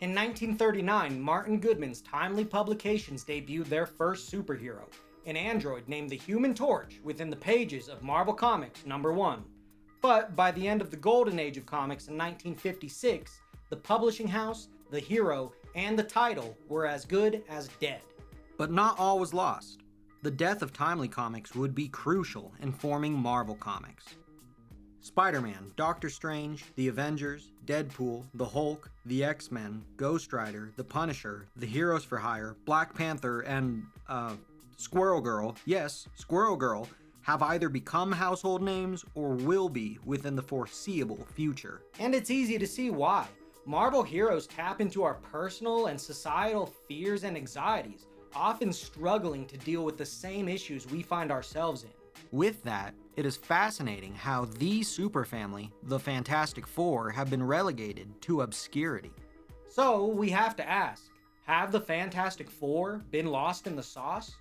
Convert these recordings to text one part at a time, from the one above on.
In 1939, Martin Goodman's Timely Publications debuted their first superhero, an android named the Human Torch, within the pages of Marvel Comics #1. But by the end of the golden age of comics in 1956, the publishing house, the hero, and the title were as good as dead. But not all was lost. The death of Timely Comics would be crucial in forming Marvel Comics. Spider-Man, Doctor Strange, The Avengers, Deadpool, The Hulk, The X-Men, Ghost Rider, The Punisher, The Heroes for Hire, Black Panther, and, Squirrel Girl, yes, Squirrel Girl, have either become household names or will be within the foreseeable future. And it's easy to see why. Marvel heroes tap into our personal and societal fears and anxieties, often struggling to deal with the same issues we find ourselves in. With that, it is fascinating how the superfamily, the Fantastic Four, have been relegated to obscurity. So we have to ask, have the Fantastic Four been lost in the sauce?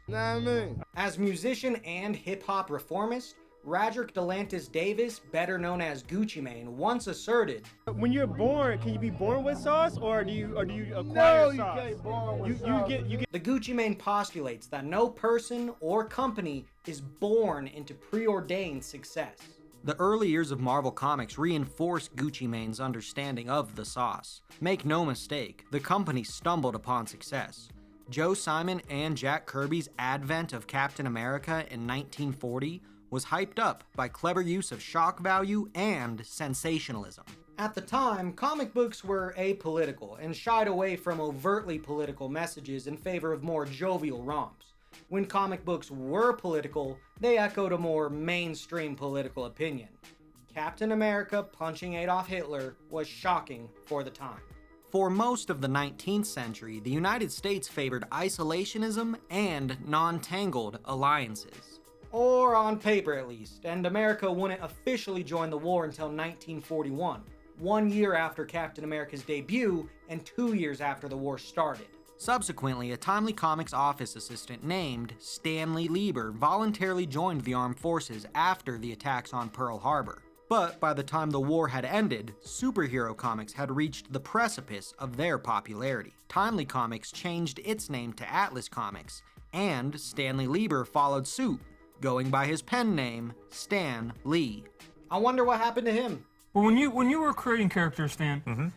As musician and hip-hop reformist, Roderick Delantis Davis, better known as Gucci Mane, once asserted, "When you're born, can you be born with sauce, or do you acquire sauce?" No, you can't born with sauce. You get. The Gucci Mane postulates that no person or company is born into preordained success. The early years of Marvel Comics reinforced Gucci Mane's understanding of the sauce. Make no mistake, the company stumbled upon success. Joe Simon and Jack Kirby's advent of Captain America in 1940 was hyped up by clever use of shock value and sensationalism. At the time, comic books were apolitical and shied away from overtly political messages in favor of more jovial romps. When comic books were political, they echoed a more mainstream political opinion. Captain America punching Adolf Hitler was shocking for the time. For most of the 19th century, the United States favored isolationism and non-tangled alliances. Or on paper at least, and America wouldn't officially join the war until 1941, 1 year after Captain America's debut and 2 years after the war started. Subsequently, a Timely Comics office assistant named Stanley Lieber voluntarily joined the armed forces after the attacks on Pearl Harbor. But by the time the war had ended, superhero comics had reached the precipice of their popularity. Timely Comics changed its name to Atlas Comics, and Stanley Lieber followed suit, going by his pen name, Stan Lee. I wonder what happened to him. Well, when you were creating characters, Stan,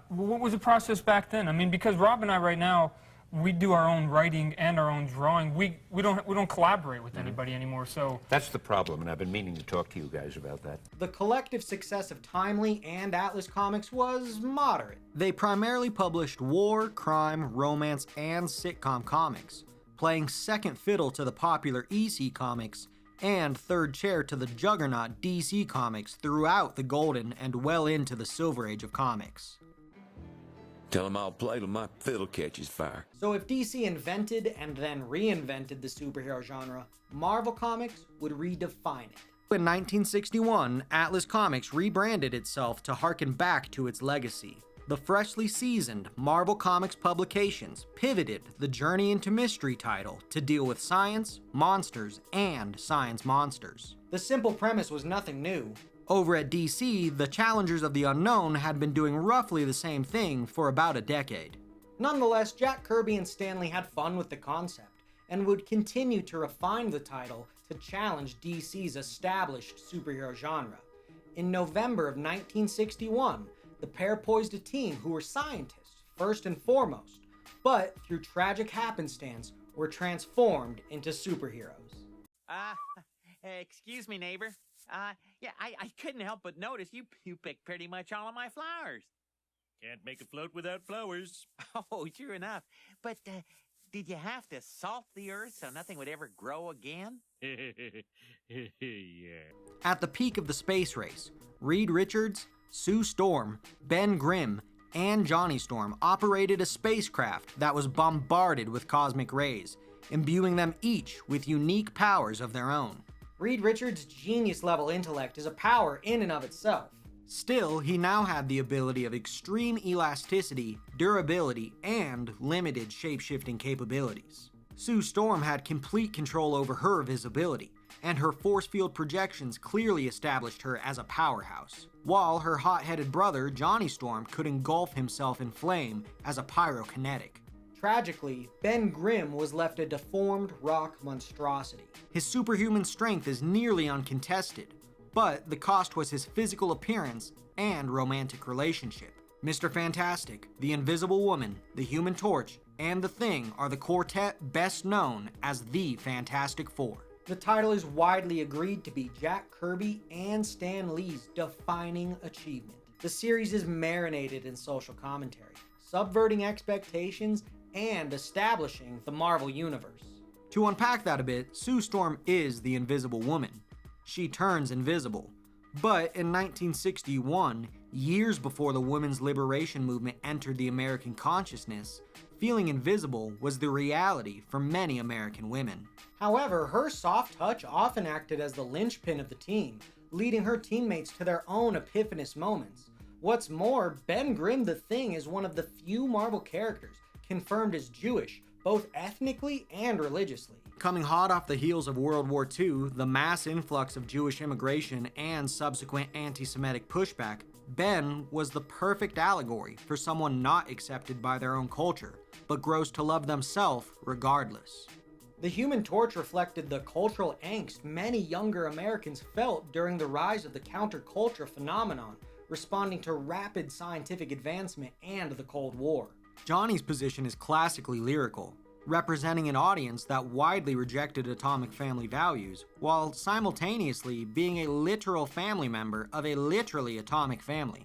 what was the process back then? I mean, because Rob and I right now, we do our own writing and our own drawing. We don't collaborate with anybody anymore. So that's the problem, and I've been meaning to talk to you guys about that. The collective success of Timely and Atlas Comics was moderate. They primarily published war, crime, romance, and sitcom comics, playing second fiddle to the popular EC Comics and third chair to the juggernaut DC Comics throughout the golden and well into the silver age of comics. Tell him I'll play till my fiddle catches fire. So if DC invented and then reinvented the superhero genre, Marvel Comics would redefine it. In 1961, Atlas Comics rebranded itself to harken back to its legacy. The freshly seasoned Marvel Comics publications pivoted the Journey into Mystery title to deal with science, monsters, and science monsters. The simple premise was nothing new. Over at DC, the Challengers of the Unknown had been doing roughly the same thing for about a decade. Nonetheless, Jack Kirby and Stan Lee had fun with the concept, and would continue to refine the title to challenge DC's established superhero genre. In November of 1961, the pair poised a team who were scientists, first and foremost, but through tragic happenstance were transformed into superheroes. Excuse me, neighbor. Yeah, I couldn't help but notice you picked pretty much all of my flowers. Can't make a float without flowers. Oh, sure enough. But did you have to salt the earth so nothing would ever grow again? Yeah. At the peak of the space race, Reed Richards, Sue Storm, Ben Grimm, and Johnny Storm operated a spacecraft that was bombarded with cosmic rays, imbuing them each with unique powers of their own. Reed Richards' genius-level intellect is a power in and of itself. Still, he now had the ability of extreme elasticity, durability, and limited shape-shifting capabilities. Sue Storm had complete control over her visibility, and her force field projections clearly established her as a powerhouse. while her hot-headed brother, Johnny Storm, could engulf himself in flame as a pyrokinetic. Tragically, Ben Grimm was left a deformed rock monstrosity. His superhuman strength is nearly uncontested, but the cost was his physical appearance and romantic relationship. Mr. Fantastic, the Invisible Woman, the Human Torch, and the Thing are the quartet best known as the Fantastic Four. The title is widely agreed to be Jack Kirby and Stan Lee's defining achievement. The series is marinated in social commentary, subverting expectations and establishing the Marvel Universe. To unpack that a bit, Sue Storm is the Invisible Woman. She turns invisible. But in 1961, years before the women's liberation movement entered the American consciousness, feeling invisible was the reality for many American women. However, her soft touch often acted as the linchpin of the team, leading her teammates to their own epiphanous moments. What's more, Ben Grimm the Thing is one of the few Marvel characters confirmed as Jewish, both ethnically and religiously. Coming hot off the heels of World War II, the mass influx of Jewish immigration, and subsequent anti-Semitic pushback, Ben was the perfect allegory for someone not accepted by their own culture, but grows to love themselves regardless. The Human Torch reflected the cultural angst many younger Americans felt during the rise of the counterculture phenomenon, responding to rapid scientific advancement and the Cold War. Johnny's position is classically lyrical, representing an audience that widely rejected atomic family values, while simultaneously being a literal family member of a literally atomic family.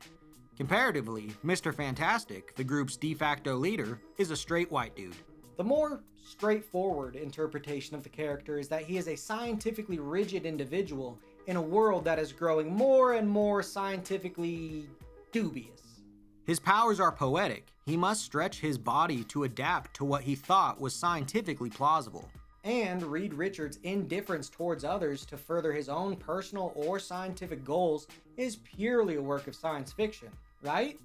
Comparatively, Mr. Fantastic, the group's de facto leader, is a straight white dude. The more straightforward interpretation of the character is that he is a scientifically rigid individual in a world that is growing more and more scientifically dubious. His powers are poetic. He must stretch his body to adapt to what he thought was scientifically plausible. And Reed Richards' indifference towards others to further his own personal or scientific goals is purely a work of science fiction, right?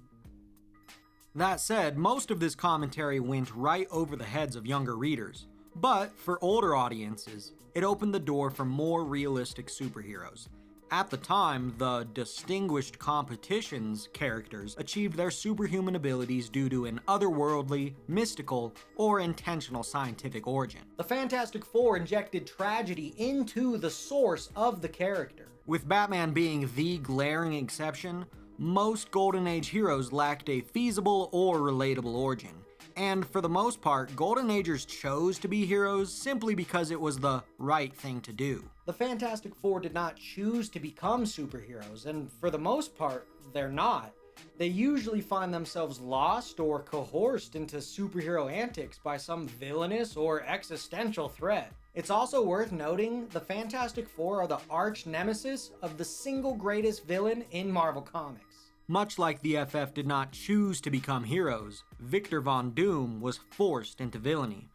That said, most of this commentary went right over the heads of younger readers. But for older audiences, it opened the door for more realistic superheroes. At the time, the Distinguished Competitions characters achieved their superhuman abilities due to an otherworldly, mystical, or intentional scientific origin. The Fantastic Four injected tragedy into the source of the character. With Batman being the glaring exception, most Golden Age heroes lacked a feasible or relatable origin. And for the most part, Golden Agers chose to be heroes simply because it was the right thing to do. The Fantastic Four did not choose to become superheroes, and for the most part, they're not. They usually find themselves lost or coerced into superhero antics by some villainous or existential threat. It's also worth noting the Fantastic Four are the arch nemesis of the single greatest villain in Marvel Comics. Much like the FF did not choose to become heroes, Victor Von Doom was forced into villainy.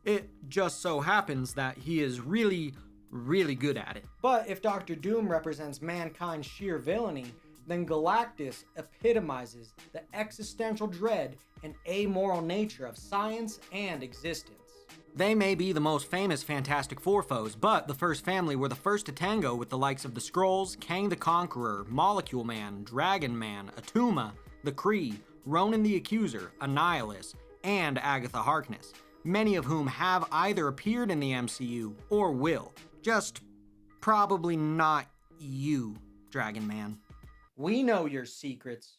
It just so happens that he is really good at it. But if Dr. Doom represents mankind's sheer villainy, then Galactus epitomizes the existential dread and amoral nature of science and existence. They may be the most famous Fantastic Four foes, but the First Family were the first to tango with the likes of the Skrulls, Kang the Conqueror, Molecule Man, Dragon Man, Atuma, the Kree, Ronan the Accuser, Annihilus, and Agatha Harkness, many of whom have either appeared in the MCU or will. Just probably not you, Dragon Man. We know your secrets.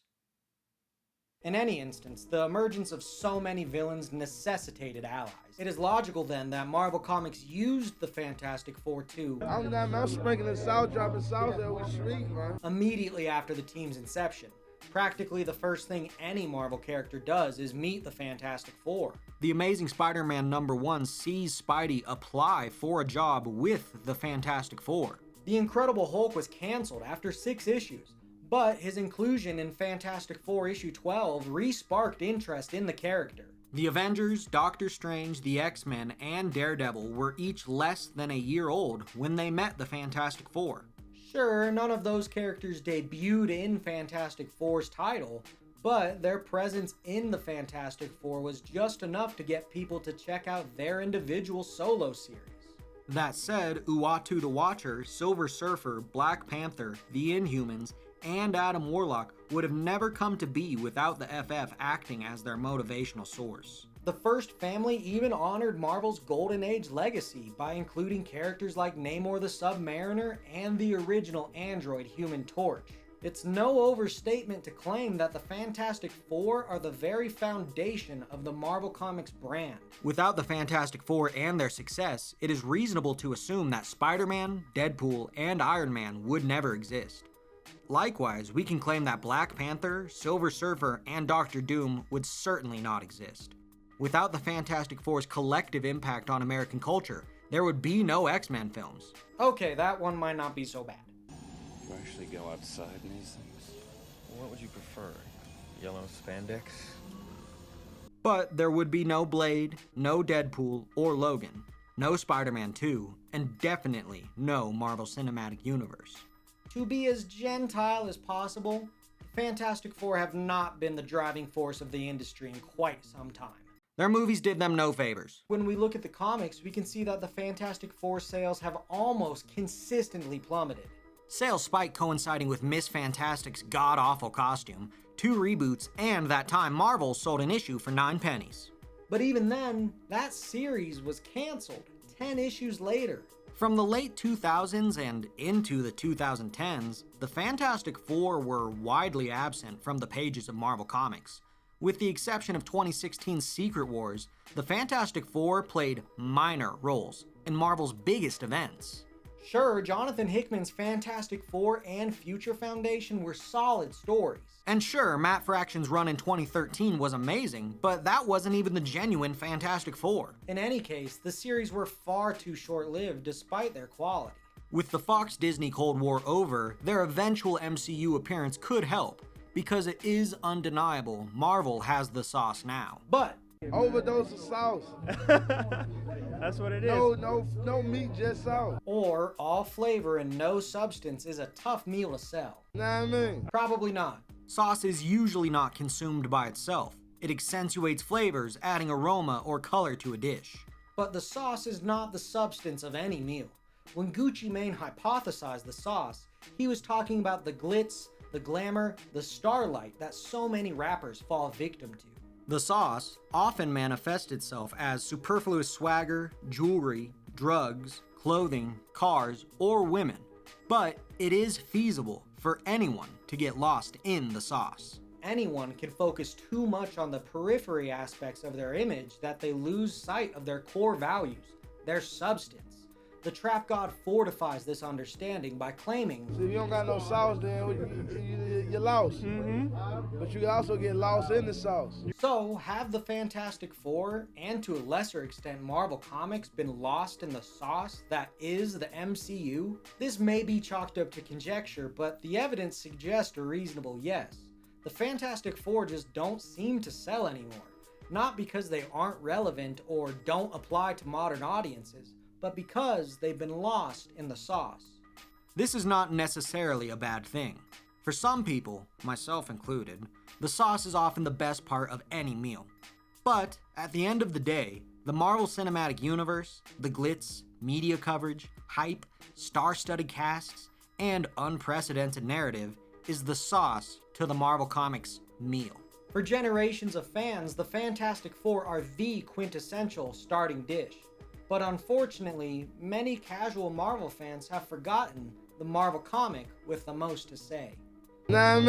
In any instance, the emergence of so many villains necessitated allies. It is logical then that Marvel Comics used the Fantastic Four to I'm sprinkling salt, dropping salt every street, man. Immediately after the team's inception. Practically the first thing any Marvel character does is meet the Fantastic Four. The Amazing Spider-Man #1 sees Spidey apply for a job with the Fantastic Four. The Incredible Hulk was canceled after 6 issues. But his inclusion in Fantastic Four issue 12 re-sparked interest in the character. The Avengers, Doctor Strange, the X-Men, and Daredevil were each less than a year old when they met the Fantastic Four. Sure, none of those characters debuted in Fantastic Four's title, but their presence in the Fantastic Four was just enough to get people to check out their individual solo series. That said, Uatu the Watcher, Silver Surfer, Black Panther, the Inhumans, and Adam Warlock would have never come to be without the FF acting as their motivational source. The first family even honored Marvel's Golden Age legacy by including characters like Namor the Submariner and the original android Human Torch. It's no overstatement to claim that the Fantastic Four are the very foundation of the Marvel Comics brand. Without the Fantastic Four and their success, it is reasonable to assume that Spider-Man, Deadpool, and Iron Man would never exist. Likewise, we can claim that Black Panther, Silver Surfer, and Doctor Doom would certainly not exist. Without the Fantastic Four's collective impact on American culture, there would be no X-Men films. Okay, that one might not be so bad. You actually go outside in these things? What would you prefer? Yellow spandex? But there would be no Blade, no Deadpool or Logan, no Spider-Man 2, and definitely no Marvel Cinematic Universe. To be as gentile as possible, the Fantastic Four have not been the driving force of the industry in quite some time. Their movies did them no favors. When we look at the comics, we can see that the Fantastic Four sales have almost consistently plummeted. Sales spiked coinciding with Miss Fantastic's god-awful costume, 2 reboots, and that time Marvel sold an issue for 9 pennies. But even then, that series was canceled 10 issues later. From the late 2000s and into the 2010s, the Fantastic Four were widely absent from the pages of Marvel Comics. With the exception of 2016's Secret Wars, the Fantastic Four played minor roles in Marvel's biggest events. Sure, Jonathan Hickman's Fantastic Four and Future Foundation were solid stories. And sure, Matt Fraction's run in 2013 was amazing, but that wasn't even the genuine Fantastic Four. In any case, the series were far too short-lived despite their quality. With the Fox-Disney Cold War over, their eventual MCU appearance could help, because it is undeniable Marvel has the sauce now. But overdose of sauce. That's what it is. No meat, just sauce. Or all flavor and no substance is a tough meal to sell. Know what I mean? Probably not. Sauce is usually not consumed by itself. It accentuates flavors, adding aroma or color to a dish. But the sauce is not the substance of any meal. When Gucci Mane hypothesized the sauce, he was talking about the glitz, the glamour, the starlight that so many rappers fall victim to. The sauce often manifests itself as superfluous swagger, jewelry, drugs, clothing, cars, or women. But it is feasible for anyone to get lost in the sauce. Anyone can focus too much on the periphery aspects of their image that they lose sight of their core values, their substance. The Trap God fortifies this understanding by claiming, So if you don't got no sauce, then you're lost. But you can also get lost in the sauce. So, have the Fantastic Four, and to a lesser extent Marvel Comics, been lost in the sauce that is the MCU? This may be chalked up to conjecture, but the evidence suggests a reasonable yes. The Fantastic Four just don't seem to sell anymore. Not because they aren't relevant or don't apply to modern audiences, but because they've been lost in the sauce. This is not necessarily a bad thing. For some people, myself included, the sauce is often the best part of any meal. But at the end of the day, the Marvel Cinematic Universe, the glitz, media coverage, hype, star-studded casts, and unprecedented narrative is the sauce to the Marvel Comics meal. For generations of fans, the Fantastic Four are the quintessential starting dish. But unfortunately, many casual Marvel fans have forgotten the Marvel comic with the most to say. Know what I mean?